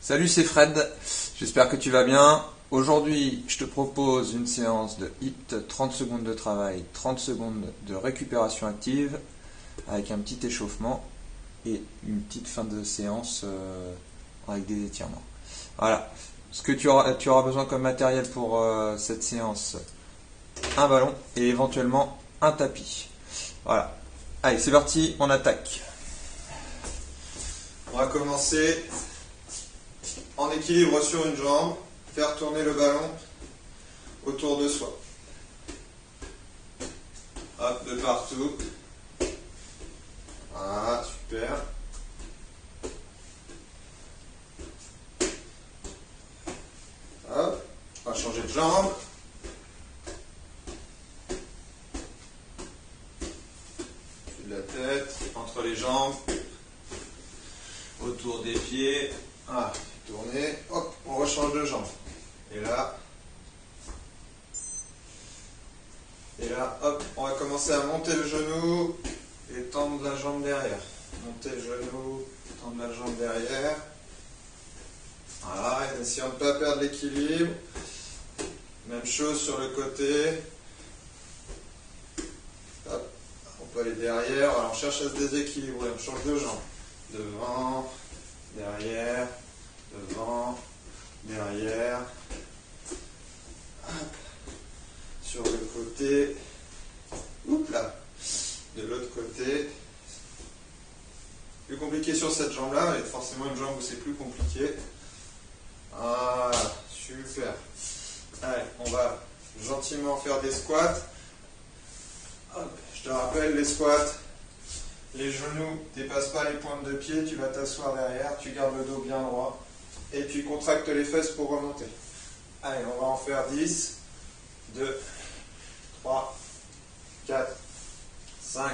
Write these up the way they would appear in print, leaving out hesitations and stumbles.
Salut, c'est Fred, j'espère que tu vas bien. Aujourd'hui, je te propose une séance de HIIT, 30 secondes de travail, 30 secondes de récupération active, avec un petit échauffement et une petite fin de séance avec des étirements. Voilà, ce que tu auras besoin comme matériel pour cette séance, un ballon et éventuellement un tapis. Voilà, allez, c'est parti, on attaque. On va commencer en équilibre sur une jambe, faire tourner le ballon autour de soi. Hop, de partout. Voilà, super. Hop, on va changer de jambe. Dessus de la tête, entre les jambes, autour des pieds. Ah, tourner, hop, on rechange de jambe. Et là, hop, on va commencer à monter le genou et tendre la jambe derrière. Monter le genou, tendre la jambe derrière. Voilà, et essayant de ne pas perdre l'équilibre. Même chose sur le côté. Hop, on peut aller derrière. Alors on cherche à se déséquilibrer, on change de jambe. Devant, derrière, devant, derrière. Hop. Sur le côté. Oups là. De l'autre côté. Plus compliqué sur cette jambe-là, et forcément une jambe où c'est plus compliqué. Ah, super. Allez, on va gentiment faire des squats. Hop, je te rappelle, les squats, les genoux ne dépassent pas les pointes de pied, tu vas t'asseoir derrière, tu gardes le dos bien droit, et tu contractes les fesses pour remonter. Allez, on va en faire 10, 2, 3, 4, 5,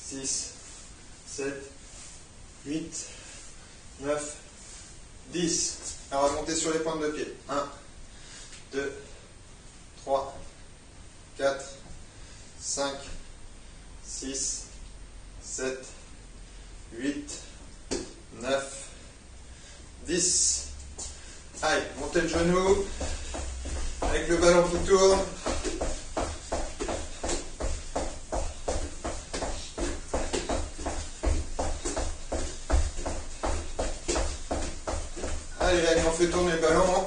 6, 7, 8, 9, 10. Alors, on va monter sur les pointes de pied. 1, 2, 3, 4, 5, 6, 7, 8, 9, 10. Allez, montez le genou avec le ballon qui tourne. Allez, on fait tourner le ballon.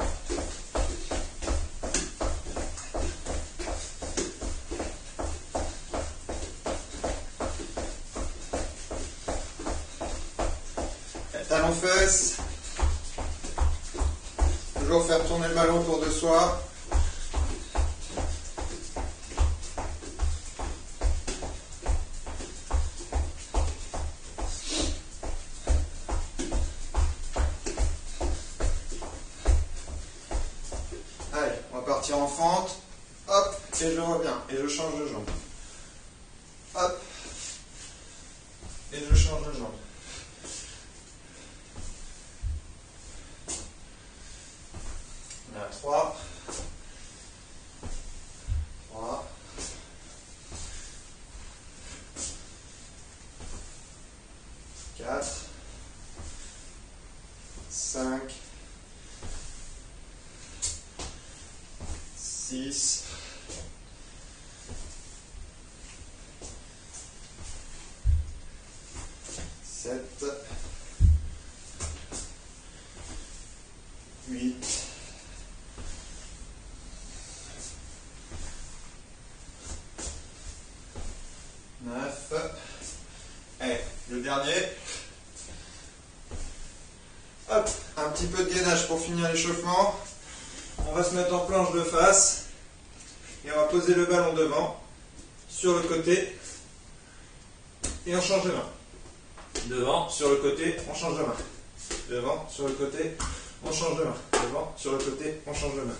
Talons fesses. Toujours faire tourner le ballon autour de soi. Allez, on va partir en fente. Hop, et je reviens. Et je change de jambe. Hop. Et je change de jambe. On est à 3. 3. 4. 5. 6. 7. 8. 9. Allez, le dernier. Hop, un petit peu de gainage pour finir l'échauffement. On va se mettre en planche de face et on va poser le ballon devant, sur le côté, et on change de main. Devant, sur le côté, on change de main. Devant, sur le côté, on change de main. Devant, sur le côté, on change de main.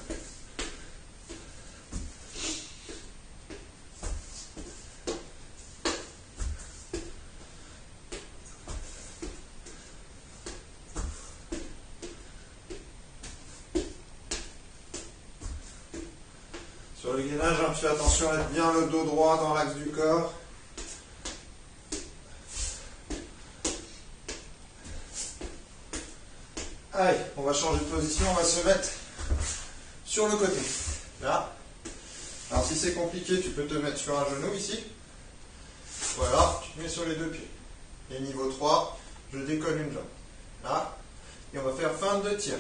Sur le gainage, on fait attention à mettre bien le dos droit dans l'axe du corps. Allez, on va changer de position, on va se mettre sur le côté. Là. Alors si c'est compliqué, tu peux te mettre sur un genou ici. Voilà, tu te mets sur les deux pieds. Et niveau 3, je décolle une jambe. Là. Et on va faire fin de tir.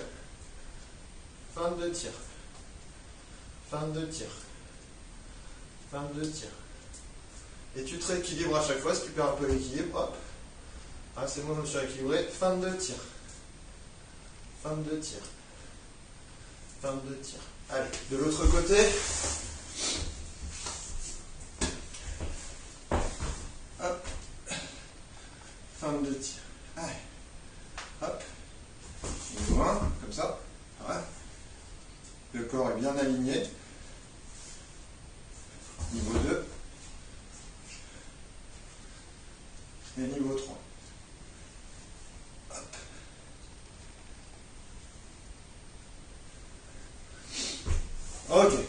Fin de tir. Fin de tir. Fin de tir. Et tu te rééquilibres à chaque fois, si tu perds un peu l'équilibre, hop. Ah, c'est bon, je me suis rééquilibré. Fin de tir. Fin de tir. Fin de tir. Allez, de l'autre côté. Hop. Fin de tir. Allez. Hop. Niveau 1, comme ça. Voilà. Le corps est bien aligné. Niveau 2. Et niveau 3. Hop. Ok.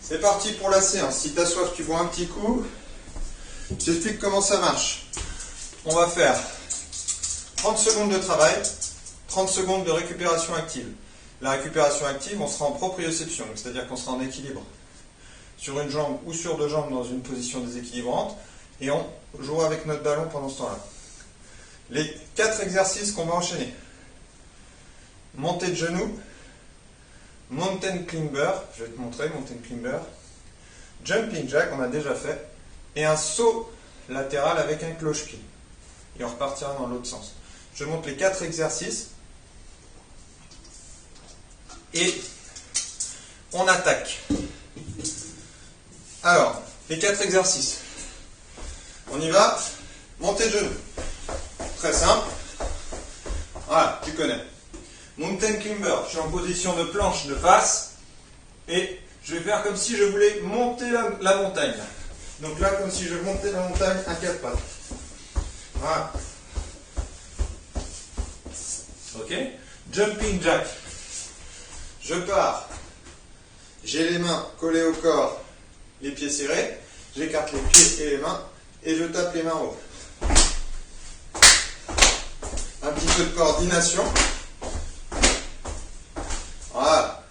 C'est parti pour la séance. Si tu as soif, tu bois un petit coup. Je t'explique comment ça marche. On va faire 30 secondes de travail, 30 secondes de récupération active. La récupération active, on sera en proprioception, c'est-à-dire qu'on sera en équilibre sur une jambe ou sur deux jambes dans une position déséquilibrante, et on joue avec notre ballon pendant ce temps-là. Les 4 exercices qu'on va enchaîner. Montée de genoux, mountain climber, je vais te montrer, mountain climber, jumping jack, on a déjà fait, et un saut latéral avec un cloche-pied. Et on repartira dans l'autre sens. Je montre les 4 exercices, et on attaque. Alors, les 4 exercices. On y va. Montée de genoux. Très simple. Voilà, tu connais. Mountain climber. Je suis en position de planche de face. Et je vais faire comme si je voulais monter la montagne. Donc là, comme si je montais la montagne à 4 pattes. Voilà. Ok. Jumping jack. Je pars. J'ai les mains collées au corps, les pieds serrés. J'écarte les pieds et les mains. Et je tape les mains en haut. Un petit peu de coordination. Voilà.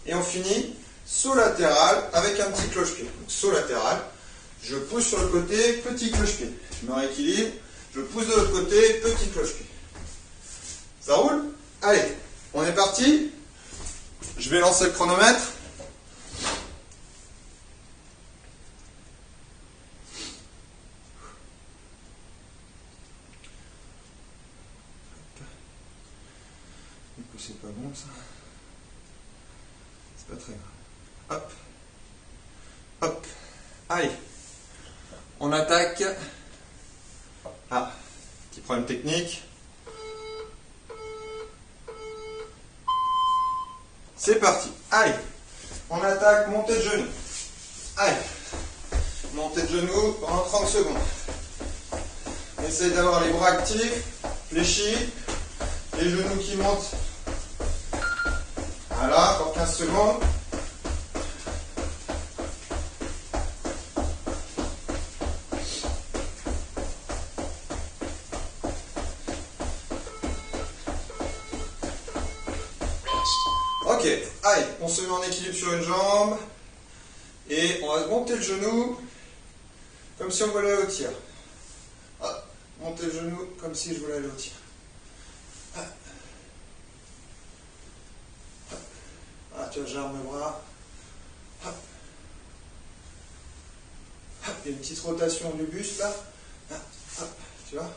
Et on finit saut latéral avec un petit cloche-pied. Saut latéral. Je pousse sur le côté, petit cloche-pied. Je me rééquilibre. Je pousse de l'autre côté, petit cloche-pied. Ça roule? Allez, on est parti. Je vais lancer le chronomètre. Du coup, c'est pas bon ça. C'est pas très grave. Hop. Hop. Allez. On attaque. Ah, petit problème technique. C'est parti. Allez. On attaque, montée de genoux. Allez. Montée de genoux pendant 30 secondes. On essaye d'avoir les bras actifs, fléchis, les genoux qui montent. Voilà, encore 15 secondes. Ok, allez, on se met en équilibre sur une jambe et on va monter le genou comme si on voulait aller au tir. Ah, monter le genou comme si je voulais aller au tir. Ah. Ah. Ah, tu vois, j'arme le bras. Ah. Ah. Il y a une petite rotation du buste là. Ah. Ah. Tu vois,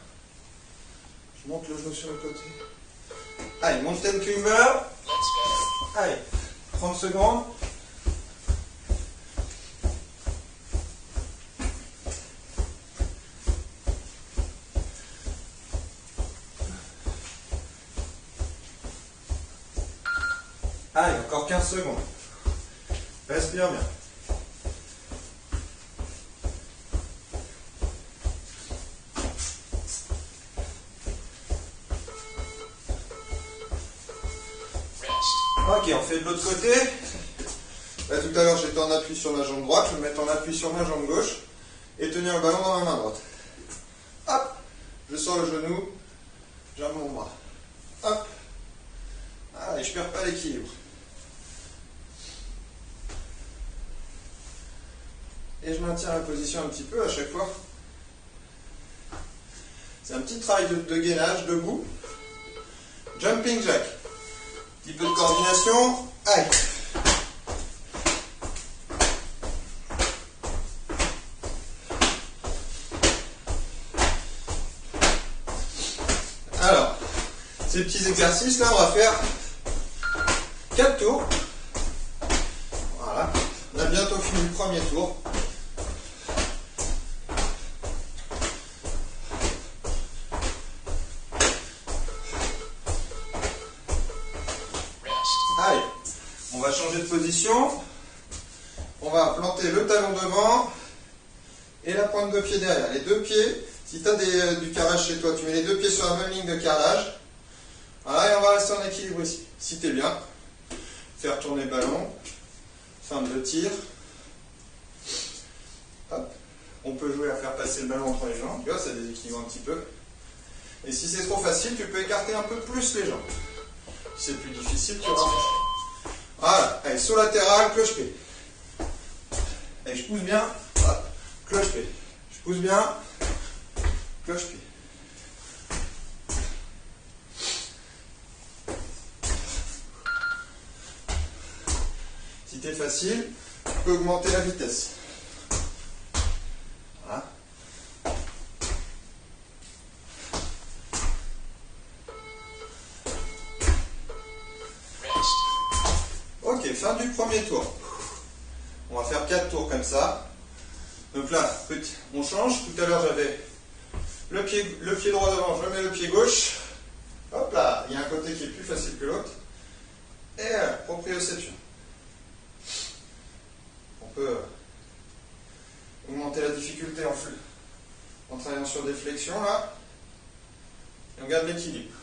je monte le genou sur le côté. Allez, mountain climber. Allez, 30 secondes. Allez, encore 15 secondes. Respire bien. Ok, on fait de l'autre côté. Là, tout à l'heure, j'étais en appui sur ma jambe droite. Je vais me mettre en appui sur ma jambe gauche et tenir le ballon dans ma main droite. Hop, je sors le genou, j'arme mon bras. Hop, Allez, je perds pas l'équilibre. Et je maintiens la position un petit peu à chaque fois. C'est un petit travail de gainage debout. Jumping jack. Un petit peu de coordination. Aïe. Alors, ces petits exercices là, on va faire 4 tours. Voilà. On a bientôt fini le premier tour. Allez, on va changer de position. On va planter le talon devant et la pointe de pied derrière. Les deux pieds, si tu as du carrelage chez toi, tu mets les deux pieds sur la même ligne de carrelage. Voilà, et on va rester en équilibre ici. Si tu es bien, faire tourner le ballon, fin de tir. Hop. On peut jouer à faire passer le ballon entre les jambes, tu vois, ça déséquilibre un petit peu. Et si c'est trop facile, tu peux écarter un peu plus les jambes. Si c'est plus difficile, tu ramasses. Voilà, allez, saut latéral, cloche-pied. Allez, je pousse bien, hop, cloche-pied. Je pousse bien, cloche-pied. Si c'est facile, tu peux augmenter la vitesse. Voilà. Ok, fin du premier tour. On va faire 4 tours comme ça. Donc là, on change. Tout à l'heure, j'avais le pied droit devant, je mets le pied gauche. Hop là, il y a un côté qui est plus facile que l'autre. Et proprioception. On peut augmenter la difficulté en travaillant sur des flexions là. Et on garde l'équilibre.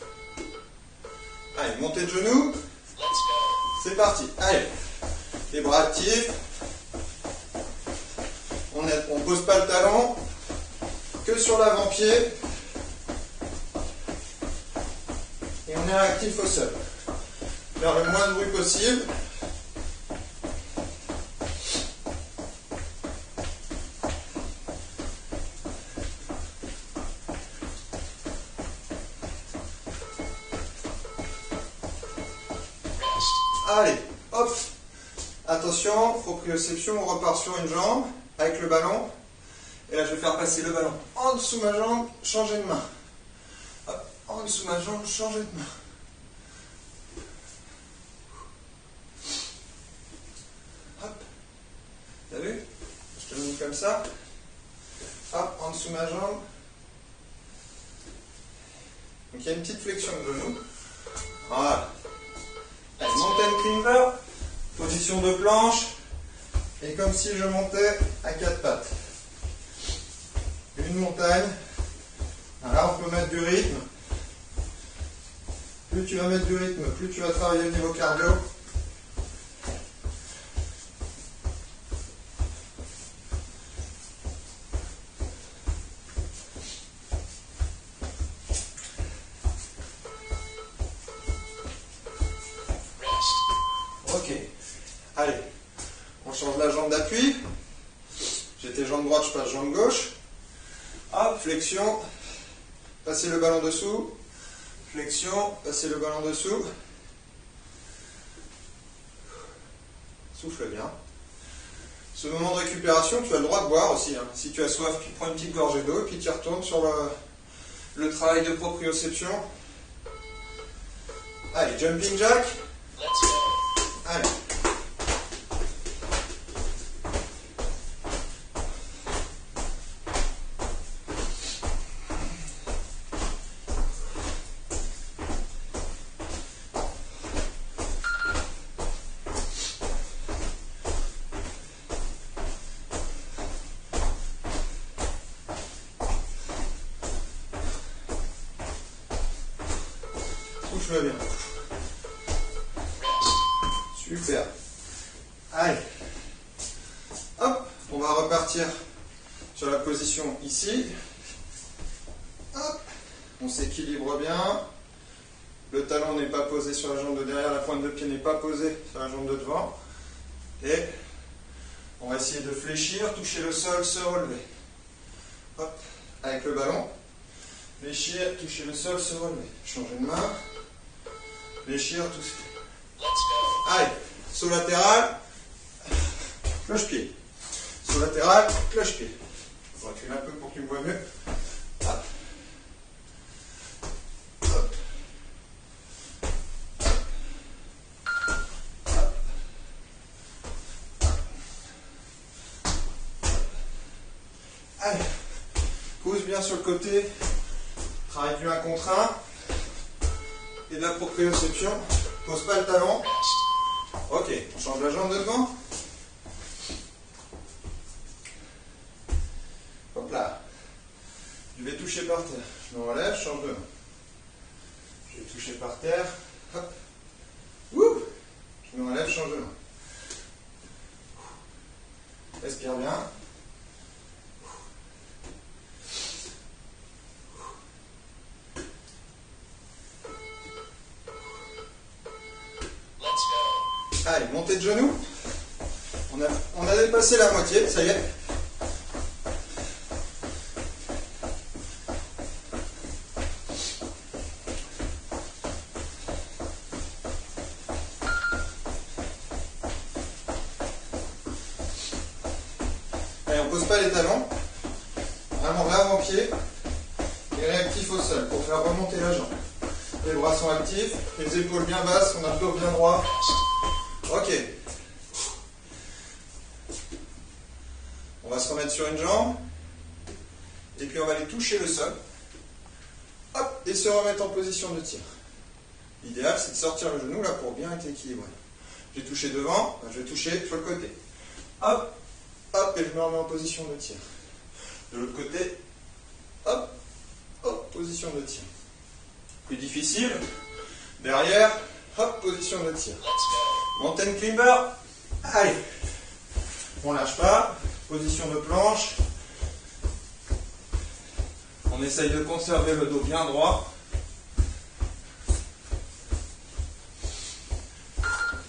Allez, montée de genoux. C'est parti. Allez, les bras actifs. On ne pose pas le talon, que sur l'avant-pied. Et on est actif au sol. Faire le moins de bruit possible. Allez, hop. Attention, proprioception, on repart sur une jambe avec le ballon. Et là, je vais faire passer le ballon en dessous de ma jambe, changer de main. Hop, en dessous de ma jambe, changer de main. Hop. T'as vu? Je te le mets comme ça. Hop, en dessous de ma jambe. Donc il y a une petite flexion de genou. Voilà. Allez, mountain climber. Position de planche. Et comme si je montais à 4 pattes. Une montagne. Là, on peut mettre du rythme. Plus tu vas mettre du rythme, plus tu vas travailler au niveau cardio. Ok. Allez. On change la jambe d'appui. J'étais jambe droite, je passe jambe gauche. Hop, flexion. Passez le ballon dessous. Flexion, passez le ballon dessous. Souffle bien. Ce moment de récupération, tu as le droit de boire aussi. Hein. Si tu as soif, tu prends une petite gorgée d'eau et puis tu retournes sur le travail de proprioception. Allez, jumping jack. Allez. Souffle bien. Super. Allez. Hop, on va repartir sur la position ici. Hop, on s'équilibre bien. Le talon n'est pas posé sur la jambe de derrière, la pointe de pied n'est pas posée sur la jambe de devant. Et on va essayer de fléchir, toucher le sol, se relever. Hop, avec le ballon. Fléchir, toucher le sol, se relever. Changer de main. Fléchir, toucher. Allez, saut latéral, cloche-pied. Saut latéral, cloche-pied. Je recule un peu pour qu'il me voit mieux. Hop. Hop. Allez, pousse bien sur le côté, travaille du 1 contre 1 et de la proprioception, pose pas le talon. Ok, on change la jambe de devant. Hop là, je vais toucher par terre, je me relève, je change de main. Je vais toucher par terre, hop, ouh, je me relève, je change de main. Respire bien. Allez, montée de genoux. On a dépassé la moitié, ça y est. Allez, on ne pose pas les talons. Vraiment l'avant-pied est réactif au sol pour faire remonter la jambe. Les bras sont actifs, les épaules bien basses, on a le dos bien droit. Ok. On va se remettre sur une jambe. Et puis on va aller toucher le sol. Hop, et se remettre en position de tir. L'idéal, c'est de sortir le genou là pour bien être équilibré. J'ai touché devant, je vais toucher sur le côté. Hop, hop, et je me remets en position de tir. De l'autre côté, hop, hop, position de tir. Plus difficile, derrière, hop, position de tir. Mountain climber, allez, on lâche pas, position de planche, on essaye de conserver le dos bien droit,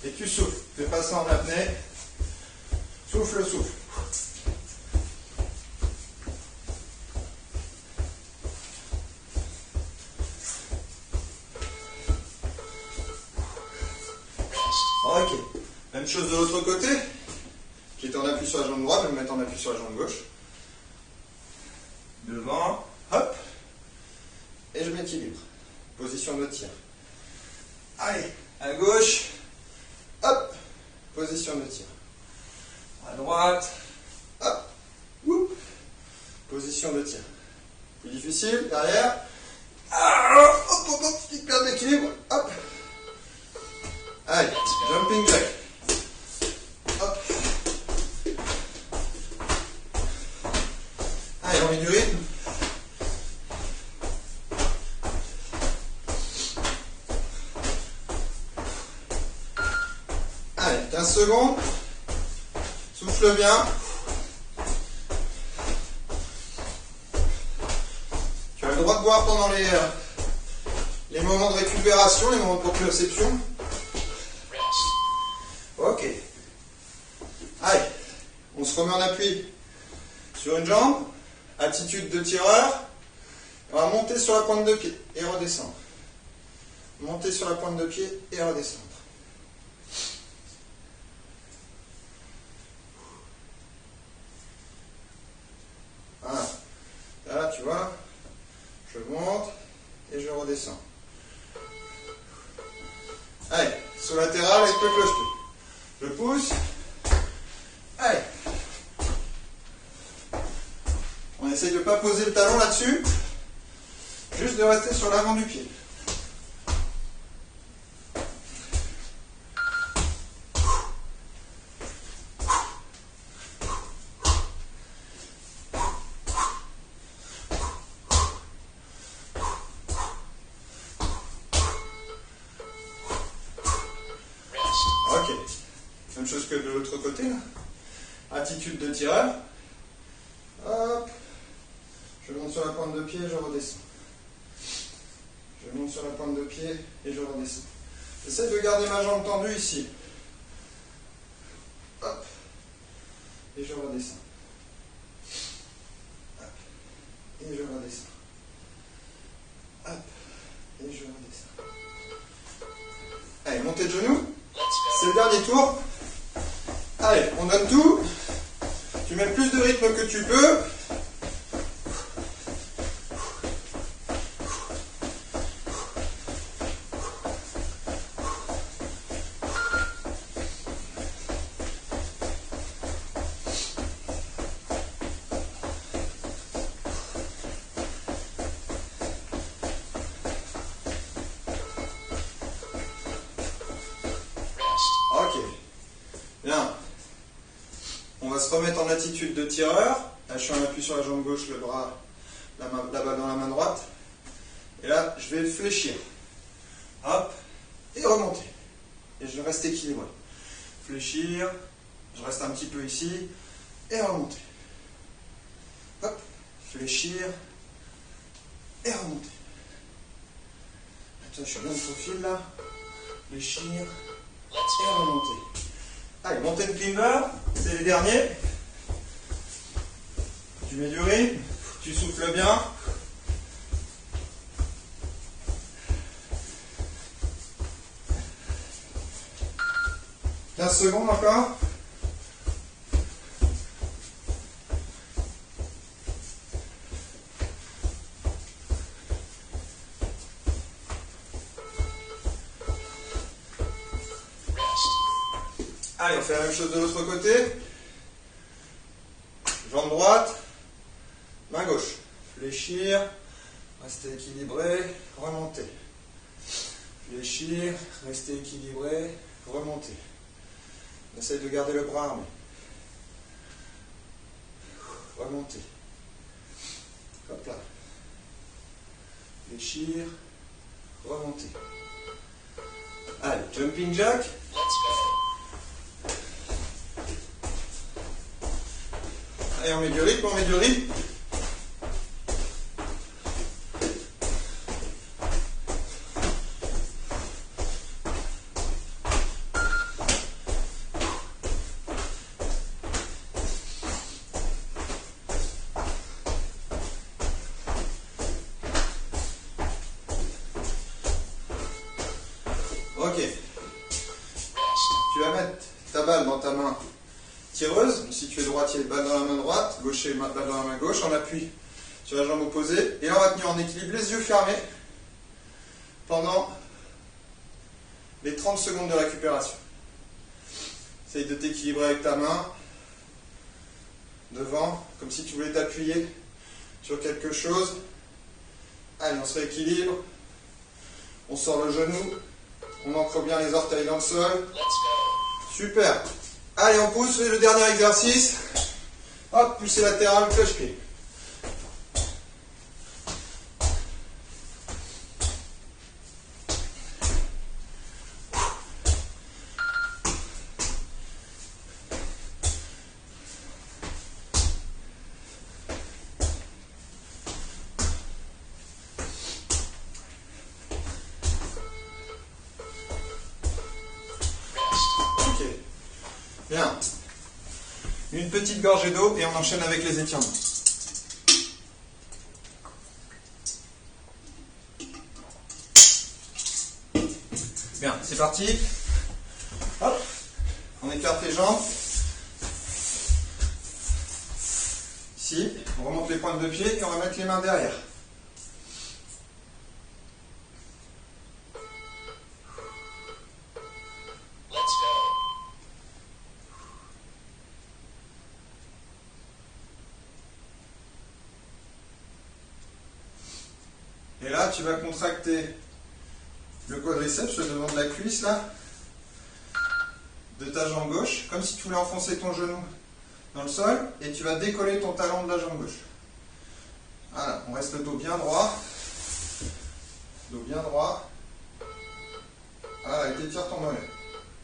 et tu souffles, fais pas ça en apnée, souffle, souffle. Ok, même chose de l'autre côté. J'étais en appui sur la jambe droite, je vais me mettre en appui sur la jambe gauche. Devant, hop, et je m'équilibre. Position de tir. Allez, à gauche, hop, position de tir. À droite, hop, whoop, position de tir. Plus difficile, derrière. Hop, hop, hop, petite perte d'équilibre, hop. Allez, jumping jack. Hop. Allez, on met du rythme. Allez, 15 secondes. Souffle bien. Tu as le droit de boire pendant les moments de récupération, les moments de proprioception. Ok. Allez, on se remet en appui sur une jambe, attitude de tireur. On va monter sur la pointe de pied et redescendre. Monter sur la pointe de pied et redescendre. Voilà. Là, tu vois, je monte et je redescends. Allez, saut latéral avec le cloche-pied. Je pousse. Allez. On essaye de ne pas poser le talon là-dessus. Juste de rester sur l'avant du pied. Ok. Même chose que de l'autre côté là. Attitude de tireur. Hop. Je monte sur la pointe de pied et je redescends. Je monte sur la pointe de pied et je redescends. J'essaie de garder ma jambe tendue ici. Hop. Et je redescends. Hop. Et je redescends. Hop. Et je redescends. Allez, montée de genoux. C'est le dernier tour. Allez, on donne tout. Tu mets le plus de rythme que tu peux. Ok. Bien. On va se remettre en attitude de tireur. Là, je suis en appui sur la jambe gauche, le bras, la balle dans la main droite. Et là, je vais fléchir. Hop. Et remonter. Et je reste équilibré. Fléchir. Je reste un petit peu ici. Et remonter. Hop. Fléchir. Et remonter. Attends, je suis bien de profil là. Fléchir. Et remonter. Allez, montée de climber, c'est les derniers. Tu mets du rythme, tu souffles bien. « 15 secondes encore. Allez, on fait la même chose de l'autre côté. Jambe droite, main gauche. Fléchir, rester équilibré, remonter. Fléchir, rester équilibré, remonter. On essaye de garder le bras armé. Remonter. Hop là. Fléchir, remonter. Allez, jumping jack. Allez, on met du rythme, on met du rythme. Ok. Tu vas mettre ta balle dans ta main tireuse. Si tu es droitier, balle dans la main droite, gaucher, balle dans la main gauche, en appui sur la jambe opposée. Et là, on va tenir en équilibre, les yeux fermés, pendant les 30 secondes de récupération. Essaye de t'équilibrer avec ta main devant, comme si tu voulais t'appuyer sur quelque chose. Allez, on se rééquilibre. On sort le genou. On ancre bien les orteils dans le sol. Super. Allez, on pousse le dernier exercice. Hop, poussée latérale, cloche-pied. Bien. Une petite gorgée d'eau et on enchaîne avec les étirements. Bien, c'est parti. Hop, on écarte les jambes. Ici, on remonte les pointes de pied et on va mettre les mains derrière. Et là, tu vas contracter le quadriceps, le devant de la cuisse, là, de ta jambe gauche, comme si tu voulais enfoncer ton genou dans le sol, et tu vas décoller ton talon de la jambe gauche. Voilà, on reste le dos bien droit. Dos bien droit. Voilà, et t'étires ton mollet.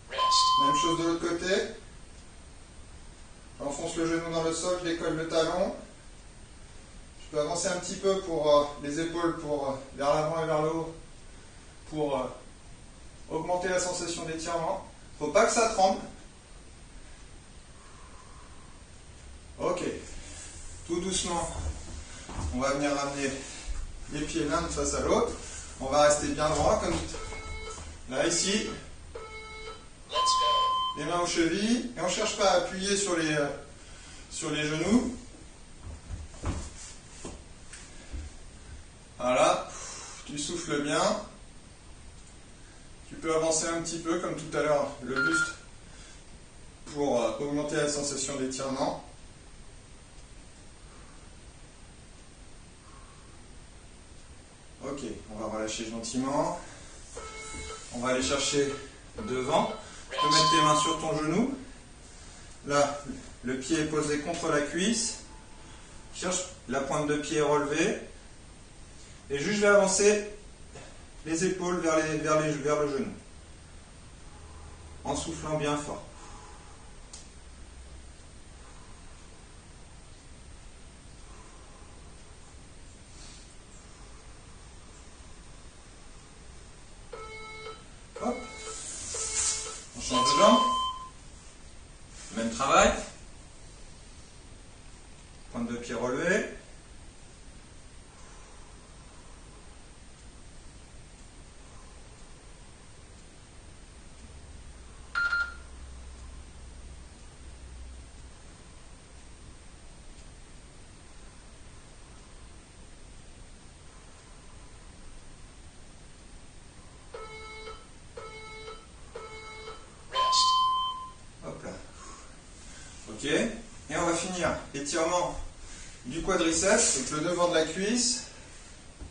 Même chose de l'autre côté. J'enfonce le genou dans le sol, je décolle le talon. Je peux avancer un petit peu pour les épaules vers l'avant et vers le haut pour augmenter la sensation d'étirement. Il ne faut pas que ça tremble. Ok. Tout doucement, on va venir ramener les pieds l'un face à l'autre. On va rester bien droit comme là ici. Les mains aux chevilles. Et on ne cherche pas à appuyer sur les genoux. Voilà. Tu souffles bien. Tu peux avancer un petit peu comme tout à l'heure le buste pour augmenter la sensation d'étirement. Ok, on va relâcher gentiment. On va aller chercher devant. Tu peux mettre tes mains sur ton genou. Là, le pied est posé contre la cuisse. Cherche la pointe de pied relevée. Et juste je vais avancer les épaules vers le genou. En soufflant bien fort. Hop. On change de jambe. Même travail. Pointe de pied relevée. Ok, et on va finir étirement du quadriceps, donc le devant de la cuisse.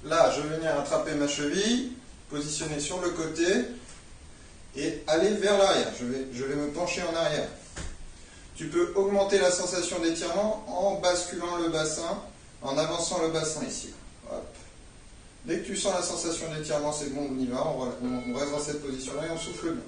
Là, je vais venir attraper ma cheville, positionner sur le côté et aller vers l'arrière. Je vais me pencher en arrière. Tu peux augmenter la sensation d'étirement en basculant le bassin, en avançant le bassin ici. Hop. Dès que tu sens la sensation d'étirement, c'est bon, on y va. On reste dans cette position-là et on souffle bien.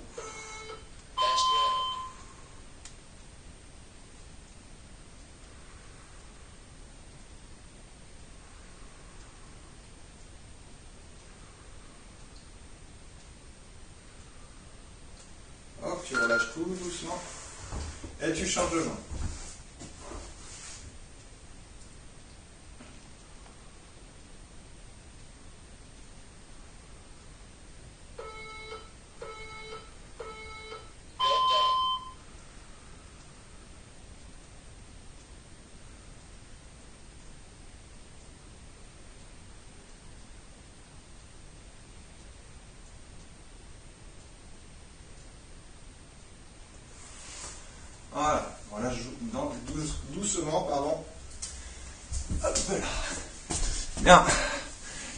Hop, tu relâches tout doucement et tu changes de jambe. Voilà, voilà, doucement, pardon. Hop là. Bien,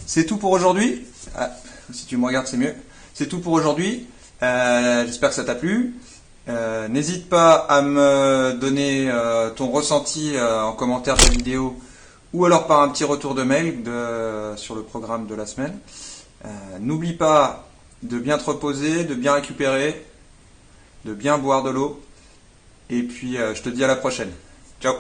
c'est tout pour aujourd'hui. Ah, si tu me regardes, c'est mieux. C'est tout pour aujourd'hui. J'espère que ça t'a plu. N'hésite pas à me donner ton ressenti en commentaire de la vidéo ou alors par un petit retour de mail sur le programme de la semaine. N'oublie pas de bien te reposer, de bien récupérer, de bien boire de l'eau. Et puis, je te dis à la prochaine. Ciao!